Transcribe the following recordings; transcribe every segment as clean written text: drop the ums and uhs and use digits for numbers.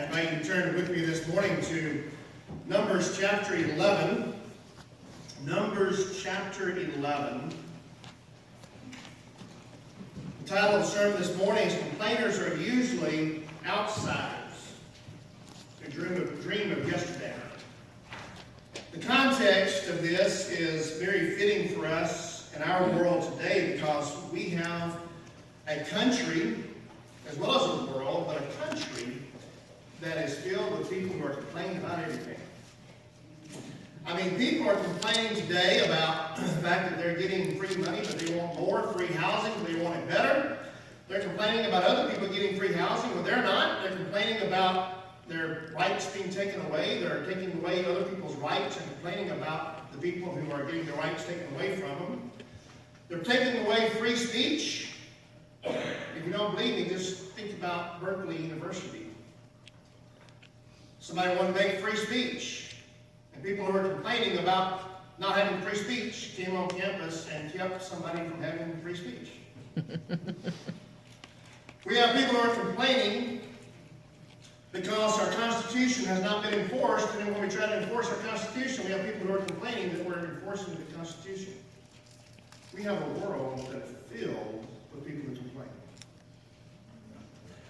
I invite you to turn with me this morning to Numbers chapter 11. Numbers chapter 11. The title of the sermon this morning is Complainers Are Usually Outsiders. They dream of yesterday. The context of this is very fitting for us in our world today because we have a country, as well as a world, but a country that is filled with people who are complaining about everything. I mean, people are complaining today about the fact that they're getting free money, but they want more free housing, but they want it better. They're complaining about other people getting free housing, but they're not. They're complaining about their rights being taken away. They're taking away other people's rights and complaining about the people who are getting their rights taken away from them. They're taking away free speech. If you don't believe me, just think about Berkeley University. Somebody wanted to make free speech, and people who are complaining about not having free speech came on campus and kept somebody from having free speech. We have people who are complaining because our Constitution has not been enforced, and then when we try to enforce our Constitution, we have people who are complaining that we're enforcing the Constitution. We have a world that is filled with people who complain.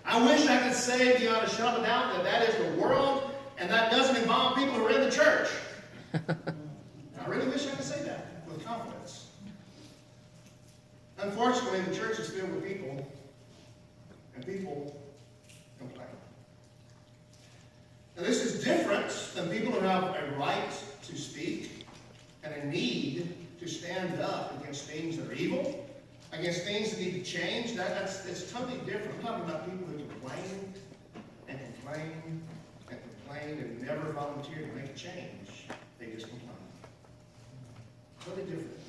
I wish I could say beyond a shadow of a doubt that that is the world, and that doesn't involve people who are in the church. I really wish I could say that with confidence. Unfortunately, the church is filled with people, and people complain. Now, this is different than people who have a right to speak and a need to stand up against things that are evil, against things that need to change. It's totally different. I'm talking about people who complain and complain and complain and never volunteer to make a change. They just complain. Totally different.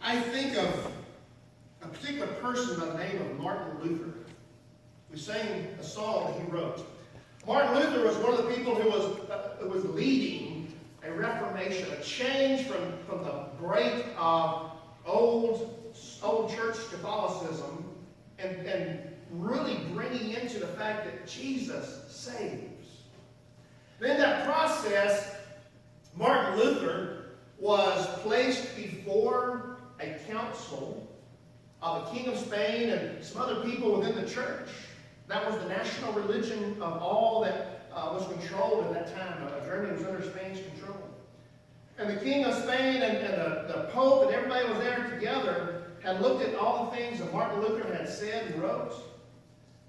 I think of a particular person by the name of Martin Luther. We sang a song that he wrote. Martin Luther was one of the people who was leading a reformation, a change from the break of old church Catholicism and really bringing into the fact that Jesus saves. In that process, Martin Luther was placed before a council of the King of Spain and some other people within the church. That was the national religion of all that was controlled at that time. Germany was under Spain's control. And the King of Spain and the Pope and everybody was there together had looked at all the things that Martin Luther had said and wrote.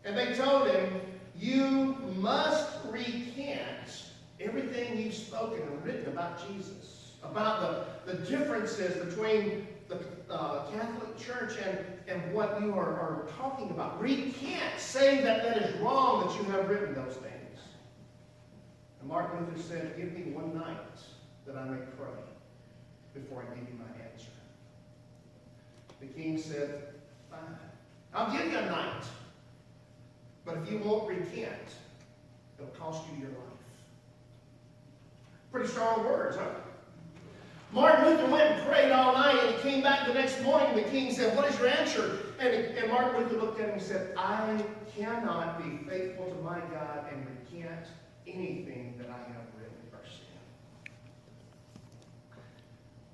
And they told him, you must recant everything you've spoken and written about Jesus, about the differences between the Catholic Church and what you are talking about. Recant, say that is wrong that you have written those things. And Martin Luther said, give me one night that I may pray before I give you my answer. The king said, fine, I'll give you a night. But if you won't recant, it'll cost you your life. Pretty strong words, huh? Martin Luther went and prayed all night, and he came back the next morning. The king said, what is your answer? And Martin Luther looked at him and said, I cannot be faithful to my God and recant anything that I have written or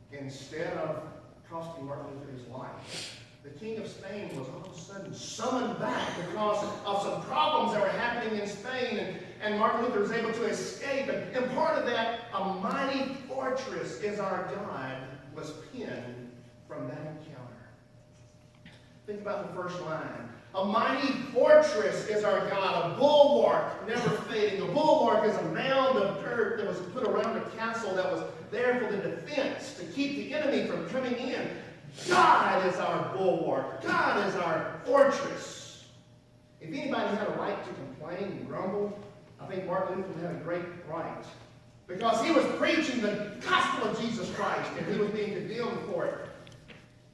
said. Instead of costing Martin Luther his life, the King of Spain was all of a sudden summoned back because of some problems that were happening in Spain, and Martin Luther was able to escape. And part of that, a mighty fortress is our God, was penned from that encounter. Think about the first line. A mighty fortress is our God, a bulwark never fading. A bulwark is a mound of dirt that was put around a castle that was there for the defense, to keep the enemy from coming in. God is our bulwark. God is our fortress. If anybody had a right to complain and grumble, I think Martin Luther had a great right. Because he was preaching the gospel of Jesus Christ, and he was being condemned for it.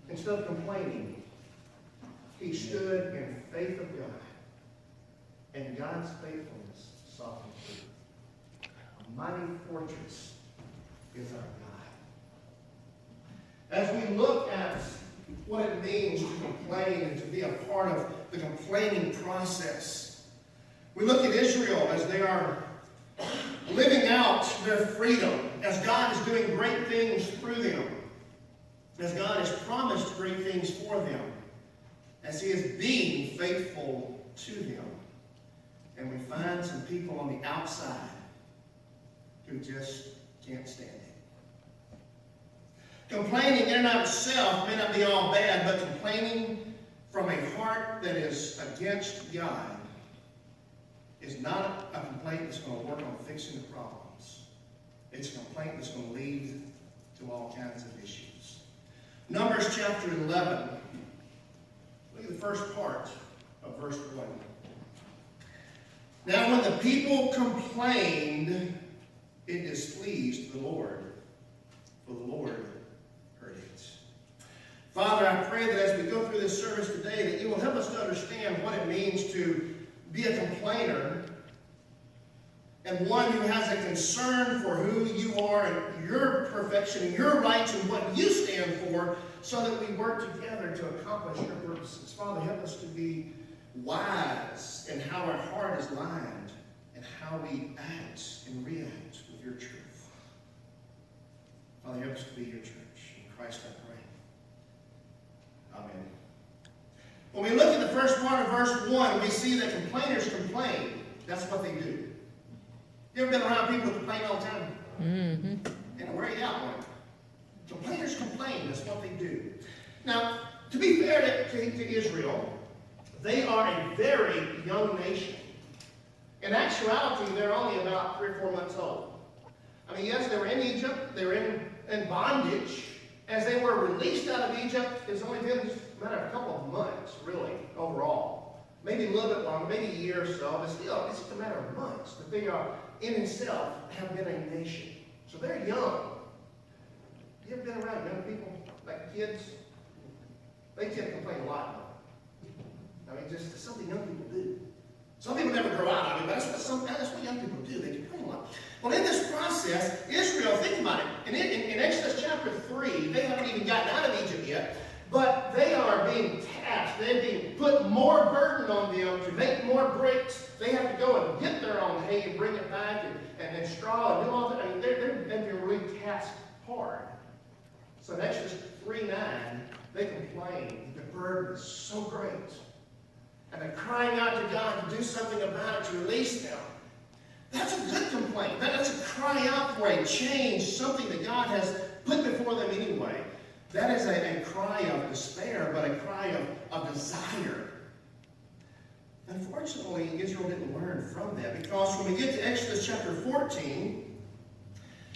Instead of complaining, he stood in faith of God. And God's faithfulness saw him through. A mighty fortress is our God. As we look at what it means to complain and to be a part of the complaining process, We look at Israel as they are living out their freedom, as God is doing great things through them, as God has promised great things for them, as He is being faithful to them. And we find some people on the outside who just can't stand it. Complaining in and of itself may not be all bad, but complaining from a heart that is against God is not a complaint that's going to work on fixing the problems. It's a complaint that's going to lead to all kinds of issues. Numbers chapter 11. Look at the first part of verse 1. Now when the people complained, it displeased the Lord, for the Lord heard it. Father, I pray that as we go through this service today, that you will help us to understand what it means to be a complainer and one who has a concern for who you are and your perfection and your rights and what you stand for, so that we work together to accomplish your purposes. Father, help us to be wise in how our heart is lined and how we act and react with your truth. Father, help us to be your church. In Christ I pray. Amen. When we look at the first part of verse 1, we see that complainers complain. That's what they do. You ever been around people who complain all the time? Mm-hmm. And where are you out one? Complainers complain. That's what they do. Now, to be fair to Israel, they are a very young nation. In actuality, they're only about 3 or 4 months old. I mean, yes, they were in Egypt. They were in bondage. As they were released out of Egypt, it's only been just a matter of a couple of months, really, overall. Maybe a little bit longer, maybe a year or so, but still, it's just a matter of months that they are, in itself, have been a nation. So they're young. You ever been around young people, like kids? They tend to complain a lot. I mean, just something young people do. Some people never grow out of it, but that's what young people do. They complain a lot. Well, in this process, Israel, think about it. In Exodus chapter 3, they haven't even gotten out of Egypt yet, but they are being tasked. They're being put more burden on them to make more bricks. They have to go and get their own hay and bring it back and straw and do all that. I mean, they're being really tasked hard. So in Exodus 3:9, they complain. The burden is so great. And they're crying out to God to do something about it, to release them. That's a good complaint. That's a cry out for a change, something that God has put before them anyway. That is a cry of despair, but a cry of desire. Unfortunately, Israel didn't learn from that, because when we get to Exodus chapter 14,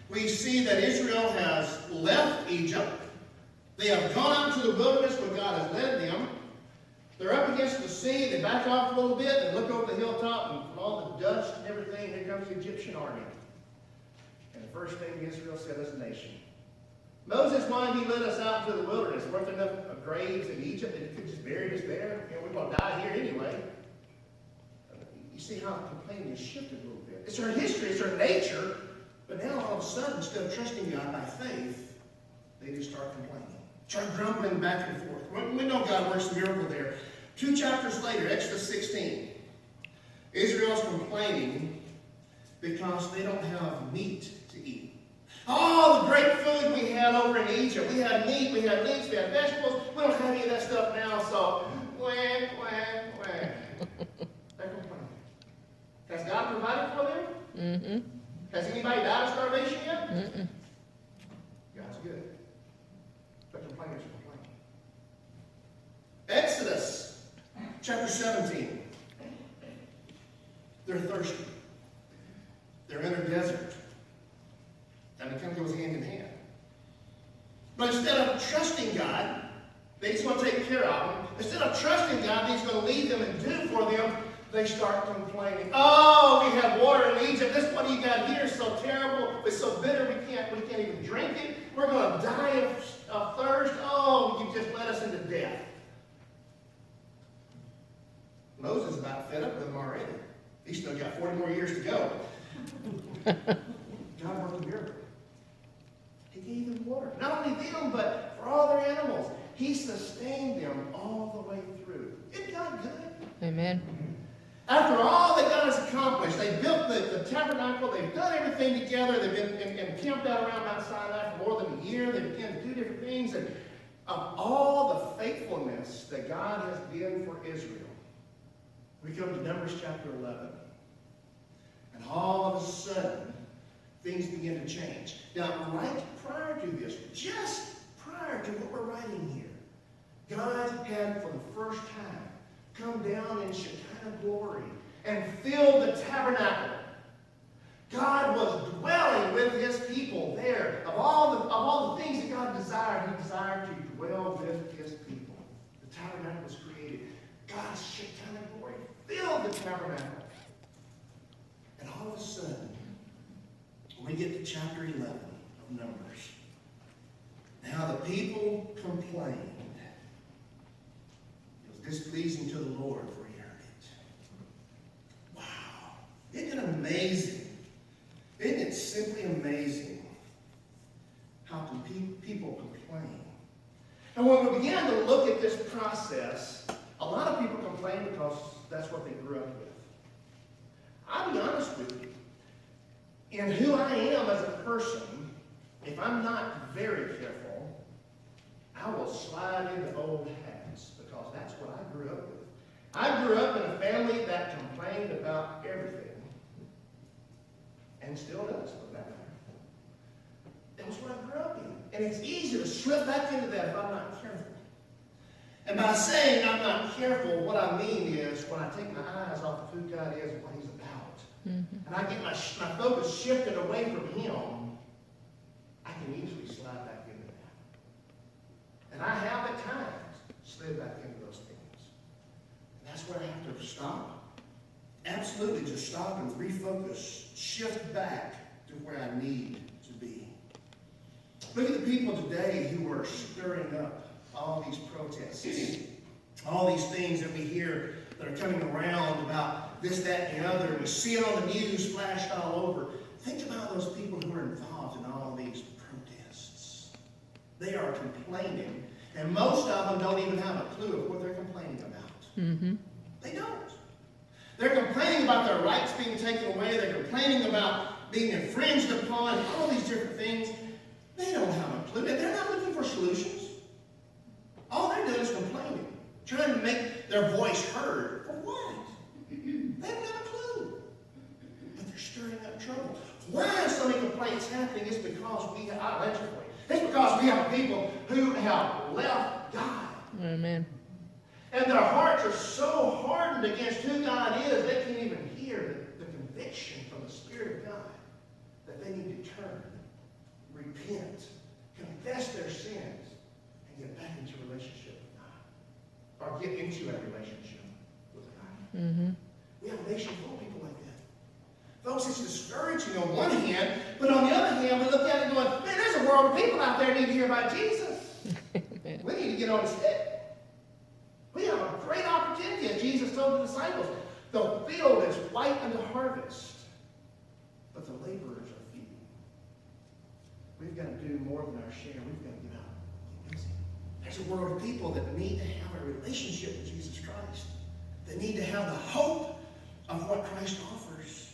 we see that Israel has left Egypt. They have gone out to the wilderness where God has led them. They're up against the sea. They back off a little bit and look over the hilltop, and from all the dust and everything, here comes the Egyptian army. And the first thing Israel said as a nation, Moses, why did he let us out into the wilderness? Weren't there enough graves in Egypt that he could just bury us there? You know, we're going to die here anyway. You see how complaining has shifted a little bit. It's her history, it's her nature, but now all of a sudden, instead of trusting God by faith, they just start complaining. Start grumbling back and forth. We know God works a miracle there. 2 chapters later, Exodus 16, Israel's complaining because they don't have meat to eat. All the great food we had over in Egypt, we had meat, we had leeks, we had vegetables. We don't have any of that stuff now, so whack, whack, whack. They're complaining. Has God provided for them? Mm-hmm. Has anybody died of starvation yet? Mm-mm. God's good. But complainers complain. Exodus chapter 17. They're thirsty. They're in a desert. And it kind of goes hand in hand. But instead of trusting God, they just want to take care of them. Instead of trusting God, He's going to lead them and do for them, they start complaining. Oh, we have water in Egypt. This one you got here is so terrible. It's so bitter we can't even drink it. We're going to die of thirst. Oh, you just led us into death. Moses is about fed up with them already. He's still got 40 more years to go. God worked a miracle. He gave them water. Not only them, but for all their animals. He sustained them all the way through. Isn't God good? Amen. After all that God has accomplished. They built the tabernacle. They've done everything together. They've been camped out around Mount Sinai for more than a year. They began to do different things. And of all the faithfulness that God has been for Israel, we come to Numbers chapter 11. And all of a sudden, things begin to change. Now, right prior to this, just prior to what we're writing here, God had, for the first time, come down in Shekinah glory and filled the tabernacle. God was dwelling with his people there. Of all the things that God desired, he desired to dwell with his people. The tabernacle was created. God's Shekinah glory filled the tabernacle. And all of a sudden, when we get to chapter 11 of Numbers, now the people complained. It was displeasing to the Lord, for he heard it. Wow. Isn't it amazing? Isn't it simply amazing how people complain? And when we began to look at this process, a lot of people complain because that's what they grew up with. I'll be honest with you. In who I am as a person, if I'm not very careful, I will slide into old habits because that's what I grew up with. I grew up in a family that complained about everything. And still does, for that matter. That was what I grew up in. And it's easy to slip back into that if I'm not careful. And by saying I'm not careful, what I mean is when I take my eyes off of who God is and what he's about, and I get my focus shifted away from him, I can easily slide back into that. And I have at times slid back into those things. And that's where I have to stop. Absolutely just stop and refocus, shift back to where I need to be. Look at the people today who are stirring up all these protests, all these things that we hear that are coming around about this, that, and the other. We see it on the news flashed all over. Think about those people who are involved in all of these protests. They are complaining, and most of them don't even have a clue of what they're complaining about. Mm-hmm. They don't. They're complaining about their rights being taken away. They're complaining about being infringed upon, all these different things. They don't have a clue. They're not looking for solutions. All they're doing is complaining, trying to make their voice heard. For what? They don't have a clue. But they're stirring up trouble. Why so many complaints happening is because we have, it's because we have people who have left God. Amen. And their hearts are so hardened against who God is, they can't even hear the conviction from the Spirit of God that they need to turn, repent, confess their sins, and get back into a relationship with God. Or get into a relationship with God. Mm-hmm. We have a nation full of people like that. Folks, it's discouraging on one hand, but on the other hand, we look at it going, man, there's a world of people out there who need to hear about Jesus. We need to get on the stick. We have a great opportunity, as Jesus told the disciples. The field is white unto harvest, but the laborers are few. We've got to do more than our share. We've got to get out and get busy. There's a world of people that need to have a relationship with Jesus Christ. They need to have the hope of what Christ offers.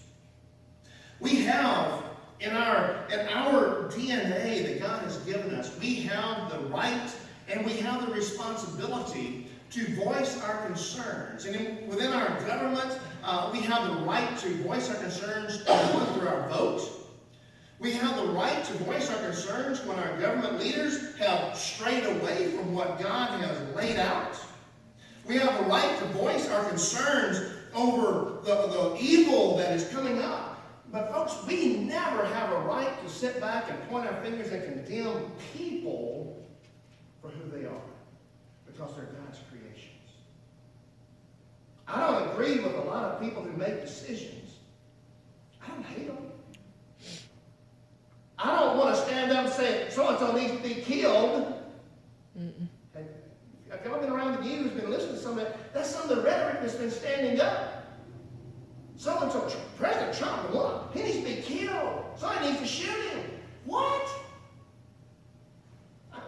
We have in our DNA that God has given us, we have the right and we have the responsibility to voice our concerns. And within our government, we have the right to voice our concerns through our vote. We have the right to voice our concerns when our government leaders have strayed away from what God has laid out. We have the right to voice our concerns over the evil that is coming up. But folks, we never have a right to sit back and point our fingers and condemn people for who they are, because they're God's creations. I don't agree with a lot of people who make decisions. I don't hate them. I don't want to stand up and say, so-and-so needs to be killed. If y'all been around the news, been listening to some of that, that's some of the rhetoric that's been standing up. So-and-so, President Trump, what? He needs to be killed. Somebody needs to shoot him. What?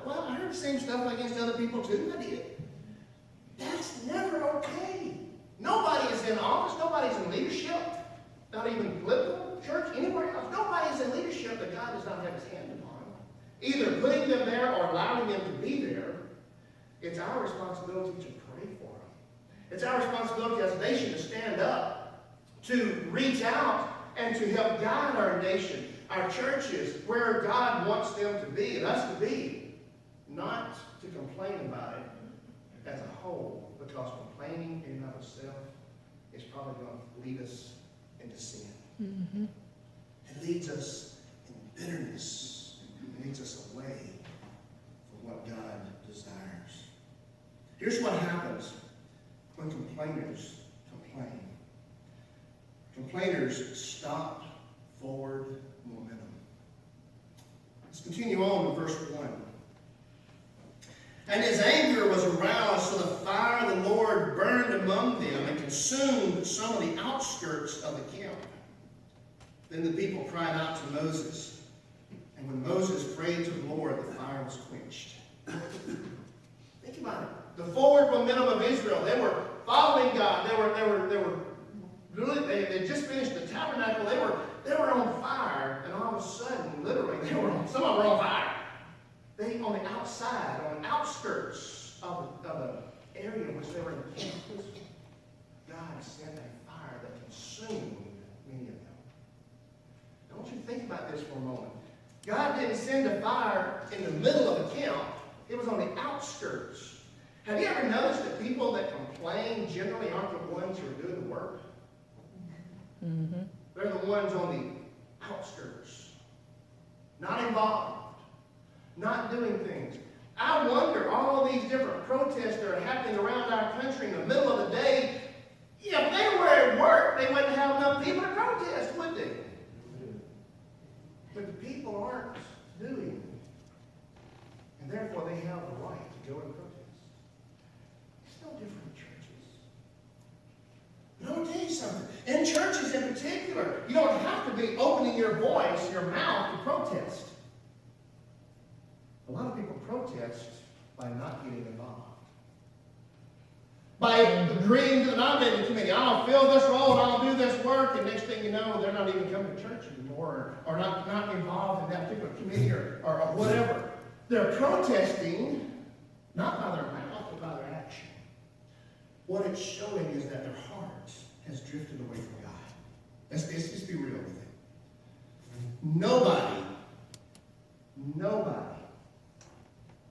Well, I heard the same stuff against other people too. I did. That's never okay. Nobody is in office. Nobody's in leadership not even political, church, anywhere else. Nobody's in leadership that God does not have his hand upon. Either putting them there or allowing them to be there. It's our responsibility to pray for them. It's our responsibility as a nation to stand up, to reach out, and to help guide our nation, our churches, where God wants them to be and us to be. Not to complain about it as a whole, because complaining in and of itself is probably going to lead us into sin. Mm-hmm. It leads us in bitterness. It leads us away from what God desires. Here's what happens when complainers complain. Complainers stop forward momentum. Let's continue on to verse 1. And his anger was aroused, so the fire of the Lord burned among them and consumed some of the outskirts of the camp. Then the people cried out to Moses. And when Moses prayed to the Lord, the fire was quenched. Think about it. The forward momentum of Israel. They were following God. They just finished the tabernacle. They were on fire, and all of a sudden, literally, some of them were on fire. They on the outside, on the outskirts of the area in which they were encamped. God sent a fire that consumed many of them. I want you to think about this for a moment. God didn't send a fire in the middle of the camp. It was on the outskirts. Have you ever noticed that people that complain generally aren't the ones who are doing the work? Mm-hmm. They're the ones on the outskirts. Not involved. Not doing things. I wonder, all of these different protests that are happening around our country in the middle of the day, if they were at work, they wouldn't have enough people to protest, would they? But the people aren't doing it. And therefore they have the right to go and protest. It's no different in churches. But I want to tell you something. In churches in particular, you don't have to be opening your voice, your mouth, to protest. A lot of people protest by not getting involved. By agreeing to the nominating committee. I'll fill this role, I'll do this work, and next thing you know, they're not even coming to church anymore, or not involved in that particular committee, or whatever. They're protesting, not by their mouth, but by their action. What it's showing is that their heart has drifted away from God. Let's just be real with it. Nobody,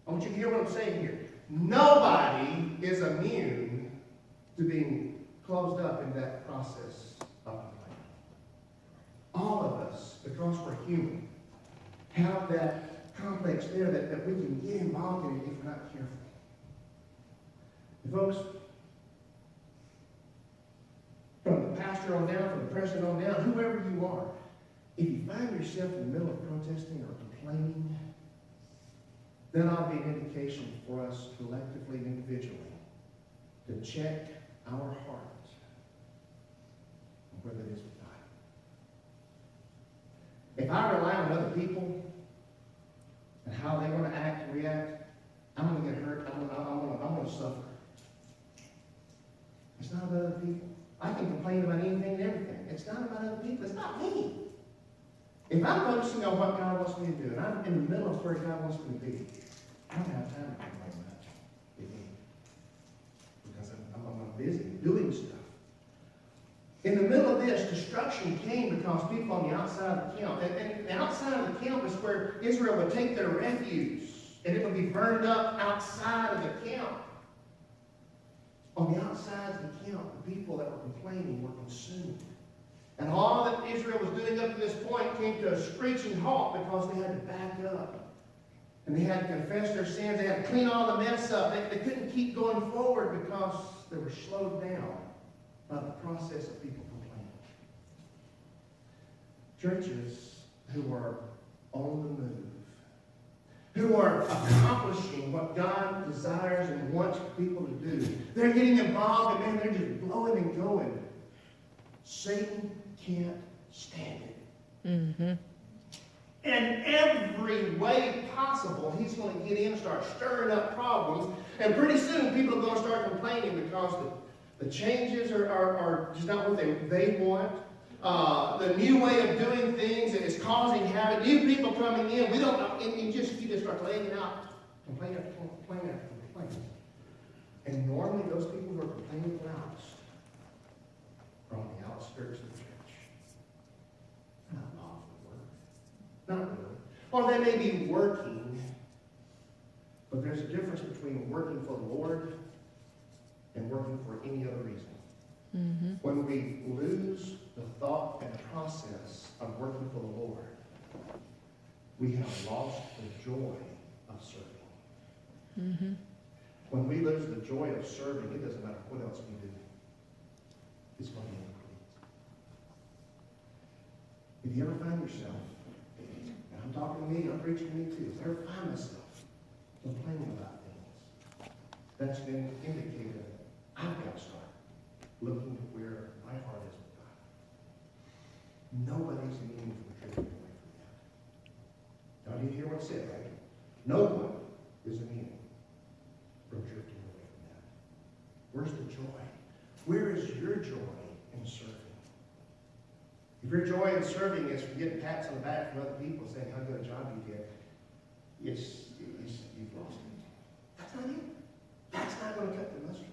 I want you to hear what I'm saying here. Nobody is immune to being closed up in that process of complaining. All of us, because we're human, have that complex there that we can get involved in if we're not careful. And folks, from the pastor on down, from the president on down, whoever you are, if you find yourself in the middle of protesting or complaining, then ought to be an indication for us collectively and individually to check our heart on whether it is with God. If I rely on other people and how they want to act and react, I'm going to get hurt. I'm going to suffer. It's not about other people. I can complain about anything and everything. It's not about other people. It's not me. If I'm focusing on what God wants me to do, and I'm in the middle of where God wants me to be, I don't have time to complain much, because I'm busy doing stuff. In the middle of this, destruction came because people on the outside of the camp, and the outside of the camp is where Israel would take their refuge, and it would be burned up outside of the camp. On the outside of the camp, the people that were complaining were consumed. And all that Israel was doing up to this point came to a screeching halt because they had to back up. And they had to confess their sins. They had to clean all the mess up. They couldn't keep going forward because they were slowed down by the process of people complaining. Churches who are on the move, who are accomplishing what God desires and wants people to do, they're getting involved, and man, they're just blowing and going. Satan can't stand it. Mm-hmm. In every way possible, he's going to get in and start stirring up problems. And pretty soon, people are going to start complaining because the changes are just not what they want. the new way of doing things that is causing havoc, new people coming in, we don't know, and you just start laying out complaint after complaint after complaint. And normally those people who are complaining loudest are on the outskirts of the church. Not off the work. Not really. Or they may be working, but there's a difference between working for the Lord and working for any other reason. Mm-hmm. When we lose the thought and process of working for the Lord, we have lost the joy of serving. Mm-hmm. When we lose the joy of serving, it doesn't matter what else we do. It's going to be incomplete. If you ever find yourself, and I'm talking to me, I'm preaching to me too, if I ever find myself complaining about things, that's an indicator that I've got to start looking to where my heart is with God. Nobody's immune from drifting away from that. Now, you hear what I said, right? No one is immune from drifting away from that. Where's the joy? Where is your joy in serving? If your joy in serving is from getting pats on the back from other people saying how good a job you did, you've lost it. That's not it. That's not going to cut the mustard.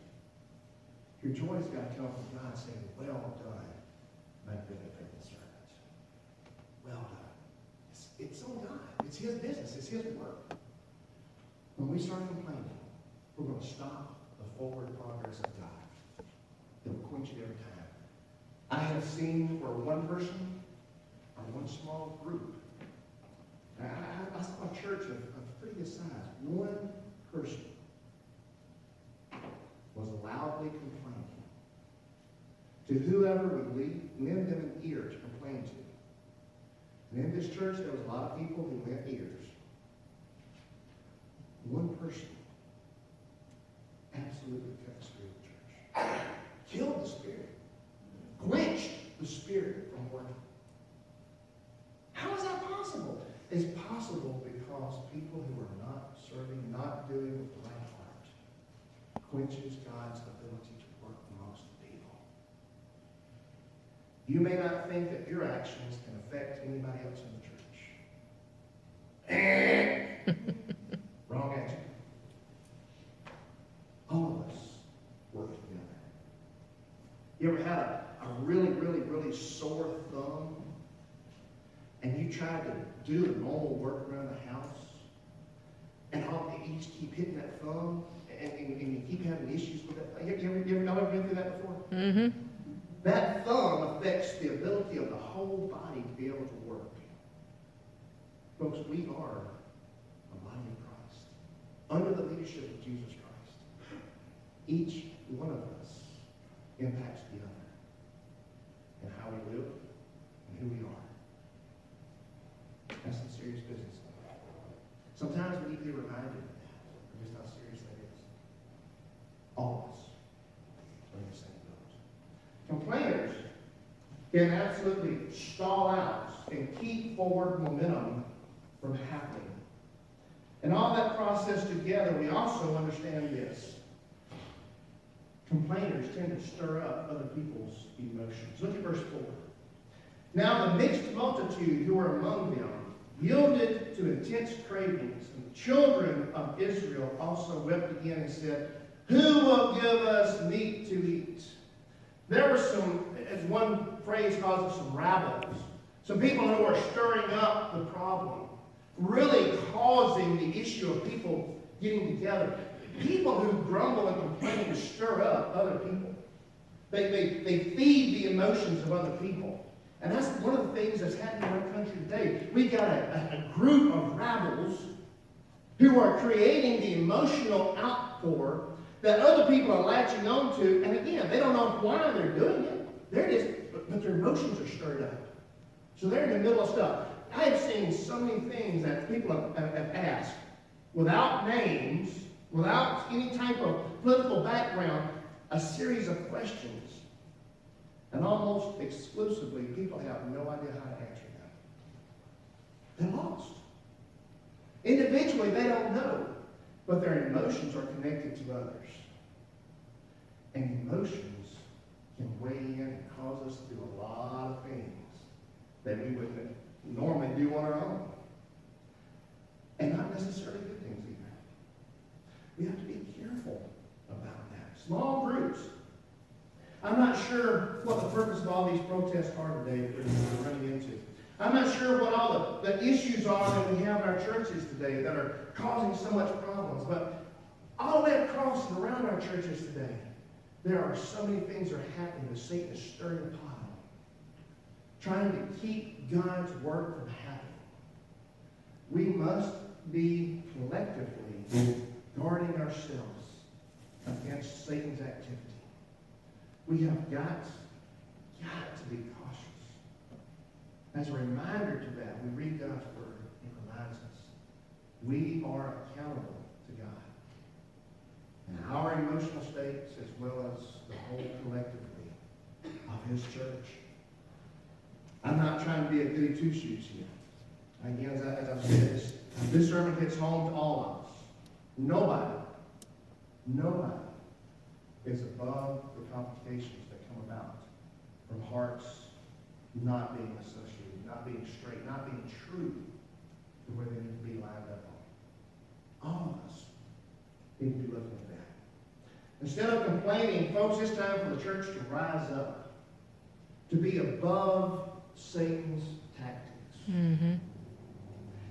Your joy's got to come from God saying, well done, my good and faithful servant. Well done. It's on God. It's His business. It's His work. When we start complaining, we're going to stop the forward progress of God. He'll quench it every time. I have seen where one person or one small group, I saw a church of pretty good size, one person was loudly complaining to whoever would lend them an ear to complain to. And in this church, there was a lot of people who lent ears. One person absolutely cut the spirit of the church. Killed the spirit. Quenched the spirit from working. How is that possible? It's possible because people who are not serving, not doing with the right heart, quenches God's ability to work amongst the people. You may not think that your actions can affect anybody else in the church. Wrong answer. All of us work together. You ever had a really, really, really sore thumb and you tried to do the normal work around the house and you just keep hitting that thumb and you keep having issues with it? Y'all ever been through that before? Mm-hmm. That thumb affects the ability of the whole body to be able to work. Folks, we are a body of Christ, under the leadership of Jesus Christ. Each one of us impacts the other in how we live and who we are. That's some serious business. Sometimes we need to be reminded of that, of just how serious that is. All of us are in the same boat. Complainers can absolutely stall out and keep forward momentum from happening. And all that process together, we also understand this. Complainers tend to stir up other people's emotions. Look at verse 4. Now the mixed multitude who were among them yielded to intense cravings, and the children of Israel also wept again and said, who will give us meat to eat? There were some, as one phrase calls it, some rabbles. Some people who are stirring up the problem, really causing the issue of people getting together. People who grumble and complain and stir up other people. They feed the emotions of other people. And that's one of the things that's happening in our country today. We've got a group of rabbles who are creating the emotional outpour that other people are latching on to. And again, they don't know why they're doing it. There it is. But their emotions are stirred up. So they're in the middle of stuff. I have seen so many things that people have asked without names, without any type of political background, a series of questions. And almost exclusively, people have no idea how to answer them. They're lost. Individually, they don't know, but their emotions are connected to others. And emotions can weigh in and cause us to do a lot of things that we wouldn't normally do on our own. And not necessarily good things either. We have to be careful about that. Small groups. I'm not sure what the purpose of all these protests are today that we're running into. I'm not sure what all the issues are that we have in our churches today that are causing so much problems. But all the way across and around our churches today, there are so many things that are happening that Satan is stirring the pot on, trying to keep God's work from happening. We must be collectively guarding ourselves against Satan's activity. We have got to be cautious. As a reminder to that, we read God's word. It reminds us we are accountable to God. And our emotional states, as well as the whole collectively of His church. I'm not trying to be a goody two-shoes here. Again, as I've said, this sermon hits home to all of us. Nobody is above the complications that come about from hearts not being associated, not being straight, not being true to where they need to be lined up on. All of us need to be looking at that. Instead of complaining, folks, it's time for the church to rise up, to be above Satan's tactics. Mm-hmm.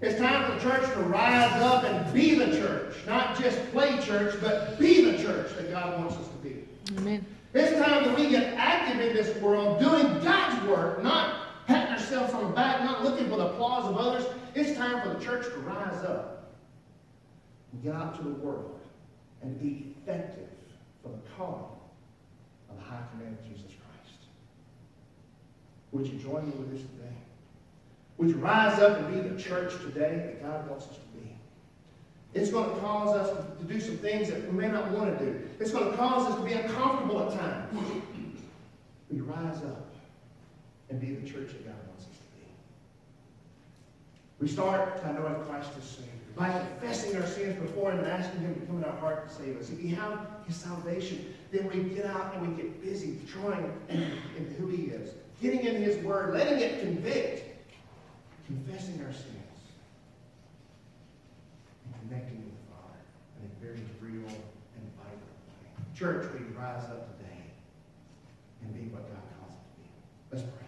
It's time for the church to rise up and be the church. Not just play church, but be the church that God wants us to be. Amen. It's time that we get active in this world, doing God's work, not patting ourselves on the back, not looking for the applause of others. It's time for the church to rise up and get out to the world and be effective for the calling of the high command of Jesus Christ. Would you join me with this today? Would you rise up and be the church today that God wants us to be? It's going to cause us to do some things that we may not want to do. It's going to cause us to be uncomfortable at times. Will you rise up and be the church that God wants us to be? We start by knowing Christ as Savior, by confessing our sins before Him and asking Him to come in our heart to save us. If we have His salvation, then we get out and we get busy trying in who He is, getting in His Word, letting it convict, confessing our sins, and connecting with the Father in a very real and vibrant way. Church, we rise up today and be what God calls us to be. Let's pray.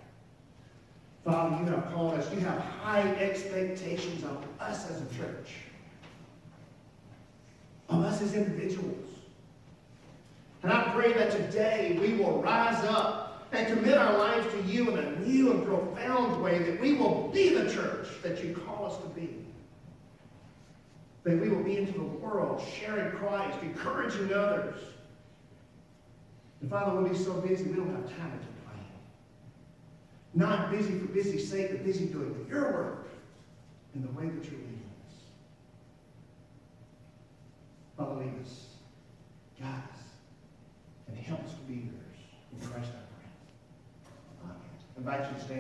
Father, you have called us. You have high expectations of us as a church, of us as individuals. And I pray that today we will rise up and commit our lives to you in a new and profound way, that we will be the church that you call us to be. That we will be into the world sharing Christ, encouraging others. And Father, we'll be so busy we don't have time to complain. Not busy for busy's sake, but busy doing your work in the way that you're leading us. Father, lead us, guide us, and help us to be yours. In Christ I pray. Amen. I invite you to stand.